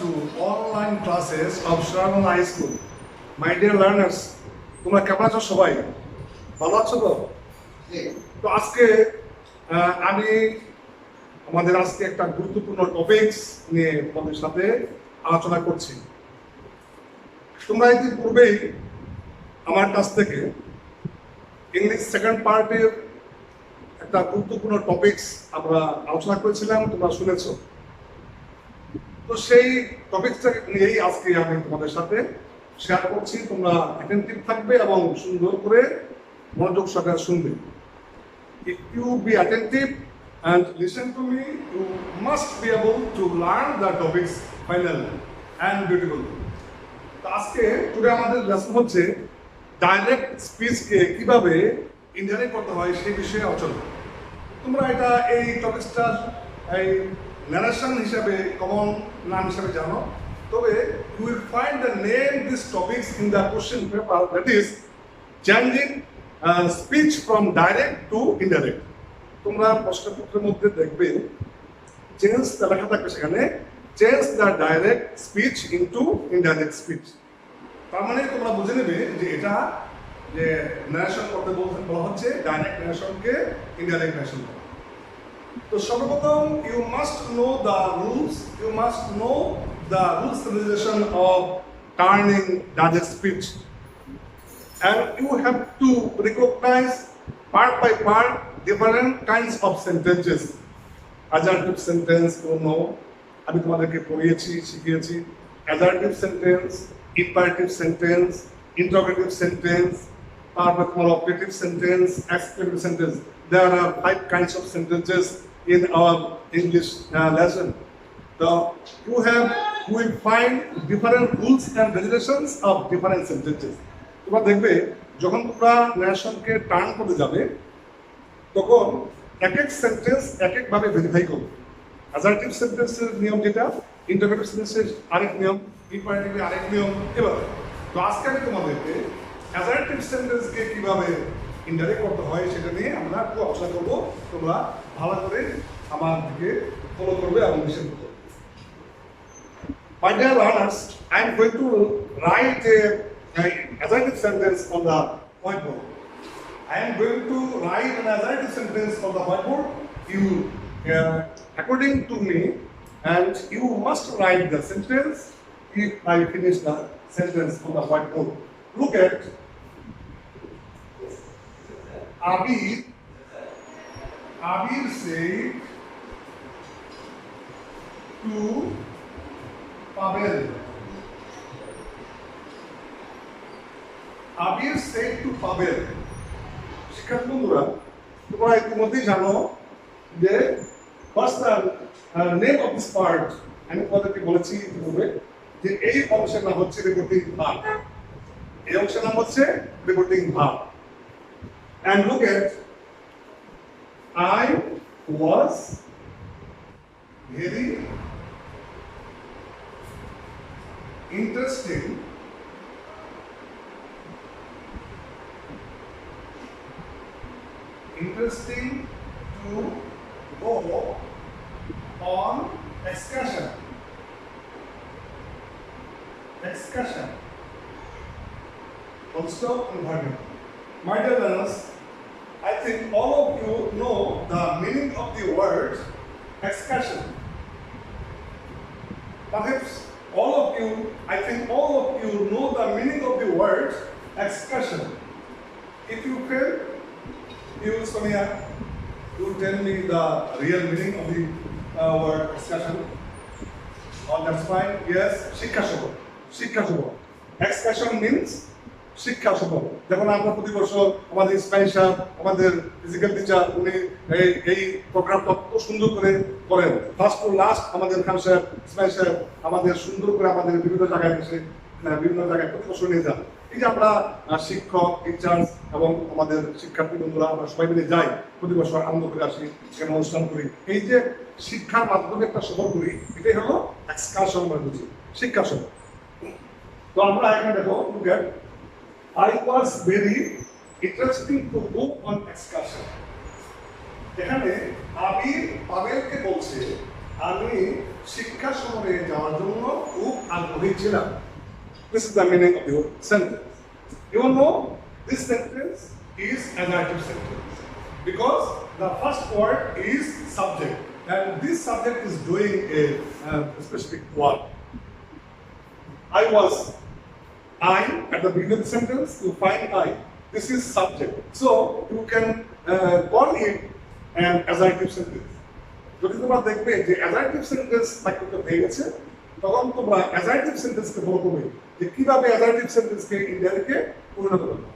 To online classes of Shravan High School. My dear learners, তোমরা কেমন আছো সবাই? ভালো আছো তো? তো আজকে আমি আমাদের আজকে একটা গুরুত্বপূর্ণ টপিকস নিয়ে তোমাদের সাথে আলোচনা করছি। তোমরা ইতিপূর্বেই আমার কাছ থেকে ইংলিশ সেকেন্ড পার্টের একটা গুরুত্বপূর্ণ টপিকস আমরা আলোচনা করেছিলাম, তোমরা শুনেছো। তো সেই টপিকটা নিয়েই আজকে আমি তোমাদের সাথে শেয়ার করছি। তোমরা অ্যাটেনটিভ থাকবে এবং সুন্দর করে মনোযোগ সহকারে শুনবে। If you be attentive and listen to me, you must be able to learn the topics finally and beautifully. তো আজকে টুডে আমাদের লেসন হচ্ছে ডাইরেক্ট স্পিচকে কিভাবে ইন্টারনেট করতে হয় সেই বিষয়ে আলোচনা। তোমরা এটা এই টপিকসটা এই narration হিসাবে কমন নাম হিসাবে জানো, তবে you will find the name these topics in the question paper, that is changing speech from direct to indirect. তোমরা প্রশ্নপত্রের মধ্যে দেখবে চেঞ্জ লেখা থাকবে, সেখানে change the direct speech into indirect speech. তার মানে তোমরা বুঝে নেবে যে এটা যে ন্যারেশন করতে বলা হচ্ছে ডাইরেক্ট ন্যারেশনকে ইনডাইরেক্ট ন্যারেশন করা। তো সর্বপ্রথম you must know the rules and regulation of turning direct speech, and you have to recognize part by part different kinds of sentences. Adjective sentence, you know, আমি তোমাদেরকে পড়িয়েছি, শিখিয়েছি। Adjective sentence, imperative sentence, interrogative sentence, তারপর তোমার operative sentence, exclamative sentence. There are 5 kinds of sentences in our English lesson. So you will find different rules and regulations of different sentences. তোমরা দেখবে যখন তোমরা ন্যারেশনকে turn করতে যাবে তখন এক এক সেন্টেন্স এক এক ভাবে ভেরিফাই করবে। অ্যাজারটিভ সেন্টেন্সের নিয়ম যেটা, ইন্টারোগেটিভ সেন্টেন্সের আরেক নিয়ম, ইম্পারেটিভের আরেক নিয়ম। এবার তো আজকে আমি তোমাদেরকে অ্যাজারটিভ সেন্টেন্সকে কিভাবে ইনডাইরেক্ট করতে হয় সেটা নিয়ে আমরা একটু আলোচনা করবো। তোমরা ভালো করে আমার দিকে ফলো করবে এবং লিসেন করবে। My dear learners, I am going to write an assertive sentence on the whiteboard. I am going to write an assertive sentence on the whiteboard. You, according to me, and you must write the sentence if I finish the sentence on the whiteboard. Look at Abir said to Pavel. Abir said to Pavel. শিক্ষার্থী বন্ধুরা, তোমরা ইতিমধ্যেই জানো যে what's the name of this part. আমি তোমাদেরকে বলেছি ইতিপূর্বে যে এই অংশের নাম হচ্ছে রিপোর্টিং ভার্ব। এই অংশের নাম হচ্ছে reporting verb. And look at, I was very interesting to go on excursion. Also inverted. My dear learners, I think all of you know the meaning of the word excursion. Perhaps all of you know the meaning of the word excursion. If you fail, you, Sonia, you tell me the real meaning of the word excursion. Oh, that's fine. Yes, শিক্ষা-সফর. Excursion means শিক্ষা-সফর। দেখুন আমরা প্রতি বছর আমাদের Spanish sir, আমাদের physical teacher, উনি এই প্রোগ্রামটা কত সুন্দর করে করেন। ফার্স্ট টু লাস্ট আমাদের খান স্যার, স্প্যানিশ স্যার আমাদের সুন্দর করে আমাদের বিভিন্ন জায়গায় এসে বিভিন্ন জায়গায় প্রতি বছর নিয়ে যান। এই যে আমরা শিক্ষক, টিচার্স এবং আমাদের শিক্ষার্থী বন্ধুরা আমরা সবাই মিলে যাই, প্রতি বছর আনন্দ করে আসি, সেখানে অনুষ্ঠান করি। এই যে শিক্ষার মাধ্যমে একটা সফর করি, এটাই হলো এক্সকারশন আমরা বুঝি, শিক্ষা সফর। তো আমরা এখানে দেখো, I was very interesting to go on excursion. এখানে আবির পাবেলকে বলছে আমি শিক্ষা শহরে যাওয়ার জন্য আগ্রহী ছিলাম। This is the meaning of your sentence. You know, this sentence is adjective sentence because the first word is subject and this subject is doing a specific work. I was. I at the beginning of the sentence you find I. This is subject. So you can call it an adjective sentence. যদি তোমরা দেখবে যে adjective sentence বাক্যটা হয়ে গেছে তখন তোমরা adjective sentence কে বলবে যে কিভাবে adjective sentence কে ইন্ডিয়াকে পরিণত করবে।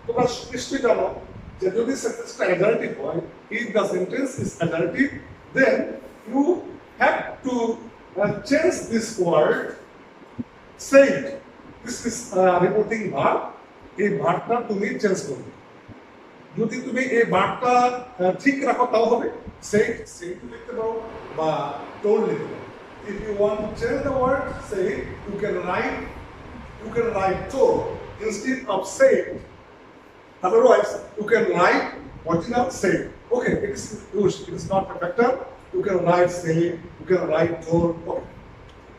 তোমরা নিশ্চয়ই জানো যে যদি সেন্টেন্সটা adjective হয়, if the sentence is adjective, then you have to change this word said. This is reporting verb. এই ভার্বটা তুমি চেঞ্জ করবে। যদি তুমি এই ভার্বটা ঠিক রাখো তাও হবে said লিখতে পারো বা told লিখতে পারো। If you want to change the word said, you can write told instead of said. Otherwise, you can write original said. Okay, it is used. It is not a factor. You can write said. You can write told. Okay.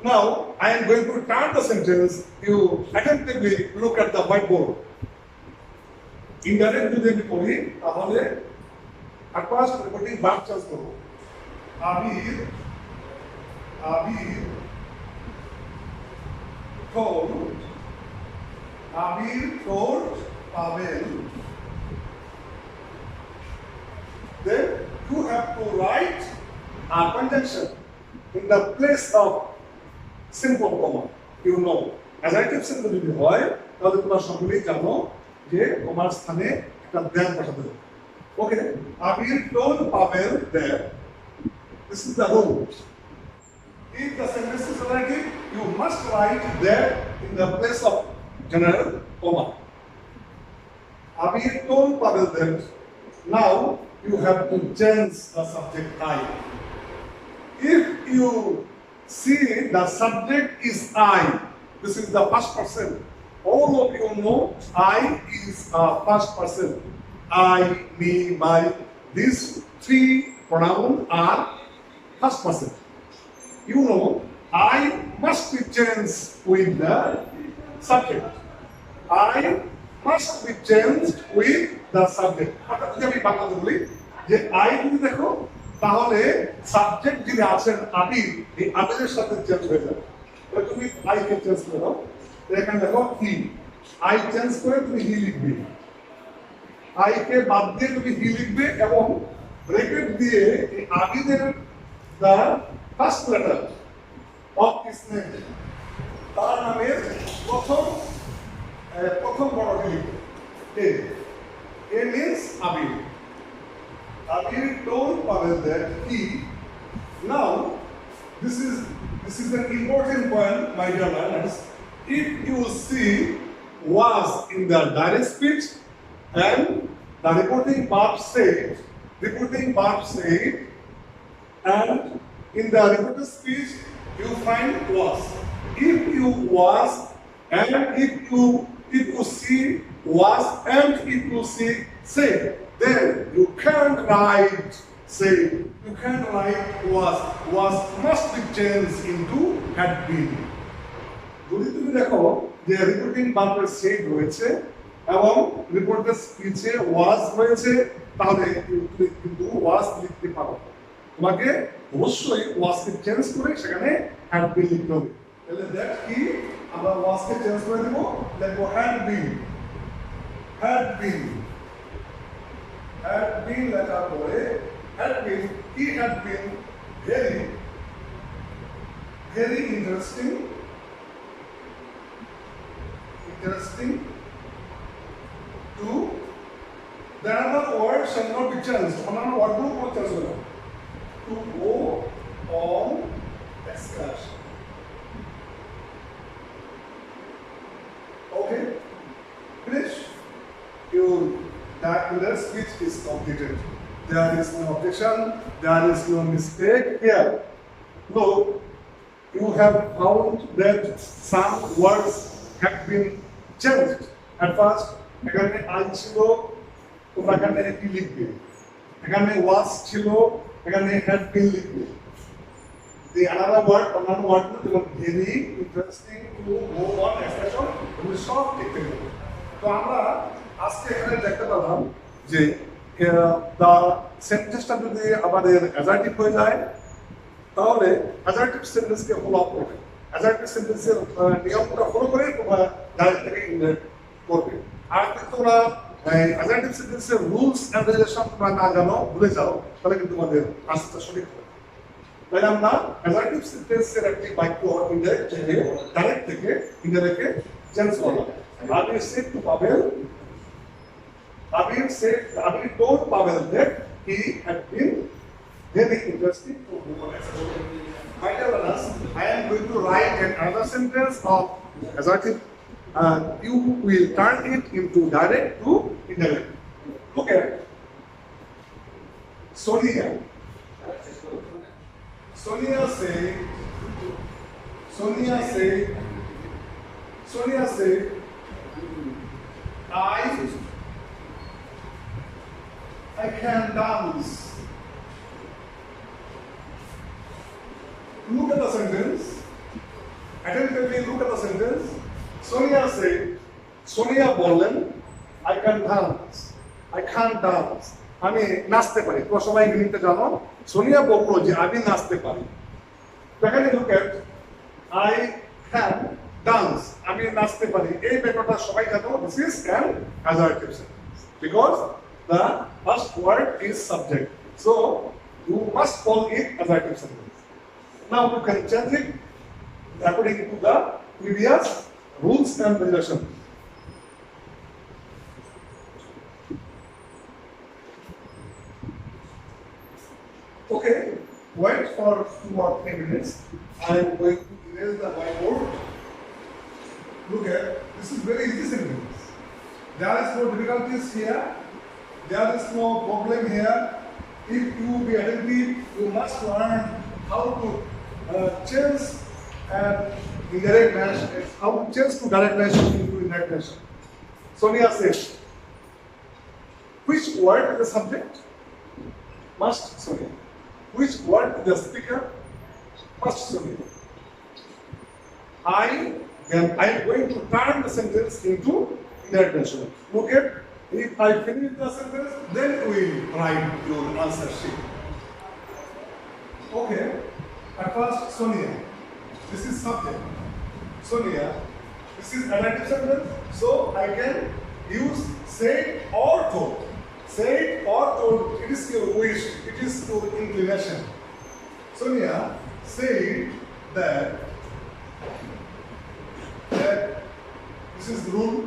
Now, I am going to turn the sentence. You attentively look at the whiteboard. Indirect যদি আমি পড়ি তাহলে at first reporting verb change করব। আবির told Pavel. Then you have to write a conjunction in the place of simple comma. You know, adjective sentence যদি হয় তাহলে তোমরা সকলেই জানো যে কমার স্থানে একটা দেন বসাতে হবে। Okay, Abir told Pavel that this is the rule. If the sentence is adjective, you must write that in the place of general comma. Abir told Pavel that now you have to change the subject I. If you see the subject is I, this is the first person. All of you know I is a first person. I, me, my. These three pronouns are first person. You know I must be changed with the subject. I must be changed with the subject. অর্থাৎ যদি আমি বাংলাতে বলি যে I যদি দেখো তাহলে subject যিনি আছেন আবির, এই আবিরের সাথে চেঞ্জ হয়ে যাবে। তুমি I কে চেঞ্জ করে দাও। এখানে দেখো হি, I চেঞ্জ করে তুমি হি লিখবে। I কে বাদ দিয়ে তুমি হি লিখবে এবং ব্র্যাকেট দিয়ে এই আবিরের the first letter of his name, তার নামের প্রথম বড়টি লিখবে। A means Abir. Abir told Pavel that he. Now, this is an important point, my dear learners. If you see was in the direct speech and the reporting verb said, and in the reported speech you find was. If you was and if you see was and if you see said, then you can't write said. You can't write was. Was must be changed into had been. যদি তুমি দেখো যে reporting ভার্বের said রয়েছে এবং reported স্পিচে was রয়েছে তাহলে কিন্তু was লিখতে পারো। তোমাকে অবশ্যই was কে চেঞ্জ করে সেখানে had been লিখতে হবে। তাহলে দ্যাট কি আমরা was কে চেঞ্জ করে দেব, লিখব had been লেখার পরে had been, he had been very interesting to the other word shall not be changed. Another word will not change. To go on excursion. Okay, finish. That speech is completed. There is no objection. There is no mistake here. Look, you have found that some words have been changed. At first, এখানে I ছিল, তোমরা এখানে কি লিখবে? এখানে was ছিল, এখানে had been লিখবে। the another word very interesting to move on expression we short technical. তো আমরা আজকে এখানে দেখতে পেলাম যে the সেন্টেন্সটা যদি আমাদের অ্যাজার্টিভ হয়ে যায় তাহলে অ্যাজার্টিভ সেন্টেন্সকে ফলো আপ করবে। অ্যাজার্টিভ সেন্টেন্সের নিয়মটা ফলো করে তোমরা ডাইরেক্ট থেকে ইনডাইরেক্ট করবে। আর যদি তোমরা অ্যাজার্টিভ সেন্টেন্সের রুলস এন্ড রেগুলেশন তোমরা না জানো ভুলে যাও তাহলে কিন্তু তোমাদের আনসারটা সঠিক হবে। তাই আমরা অ্যাজার্টিভ সেন্টেন্সের একটি বাক্য ইনডাইরেক্ট থেকে ডাইরেক্ট থেকে ইনডাইরেক্টে চেঞ্জ করলাম। আমি said to Pavel Abir told Pavel that he had been very interested to move on. My dear learners, I am going to write another sentence of assertive. You will turn it into direct to indirect. Look at it. Sonia said, I can dance. Look at the sentence. Attentively look at the sentence. Sonia বললেন, I can dance. I can't dance. আমি নাচতে পারি। তোমরা সবাই মিনিটে জানো সোনিয়া বললো যে আমি নাচতে পারি। এখানে look at I can dance. আমি নাচতে পারি। এই ব্যাপারটা সবাই জানো this is an assertive sentence because the first word is subject. So you must call it assertive sentence. Now you can change it according to the previous rules and regulations. Okay, wait for 2 or 3 minutes. I am going to erase the whiteboard. Look at this is very easy sentence. There is no difficulties here. There is no problem here. If you be attentive, you must learn how to change indirect nation, how to change to direct nation into indirect nation. Sonia says, which word is the subject? Must Sonia. Which word is the speaker? Must Sonia. I am going to turn the sentence into indirect nation. Look at. If I finish the sentence, then we write your answer sheet. Okay. At first, Sonia. This is subject. Sonia. This is adjective sentence. So I can use said or told. Said or told. It is your wish. It is your inclination. Sonia said that this is the rule.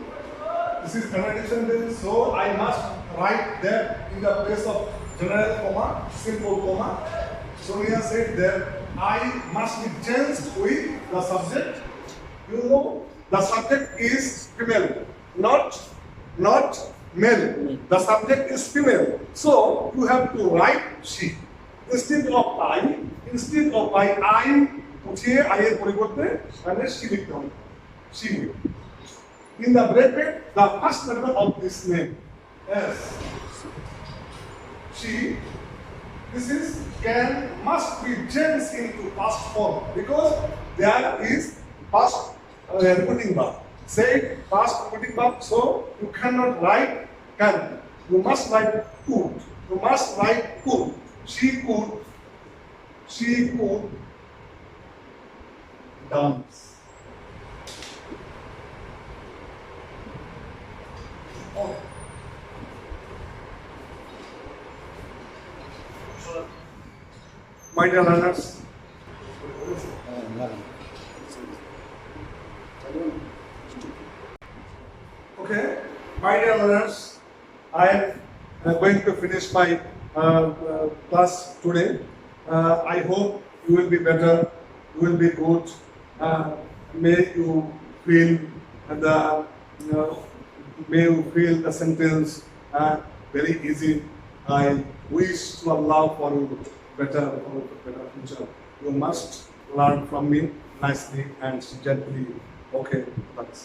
This is adjective sentence, so I must write that in the place of general comma, simple comma. Sonia said that I must be changed with the subject. You know, the subject is female, not male. The subject is female, so you have to write she instead of I. Instead of I উঠিয়ে I এর পরিবর্তে মানে she লিখতে হবে। She will. In the bracket, the first letter of this name, S. She. This is must be changed into past form because there is past repeating verb. Say past repeating verb, so you cannot write can. You must write could. You must write could. She could dance. Oh. My dear learners, okay, my dear learners, I am going to finish my class today. I hope you will be better, you will be good. May you feel the sentence very easy. I wish to Allah for you better future. You must learn from me nicely and gently. Okay, thanks.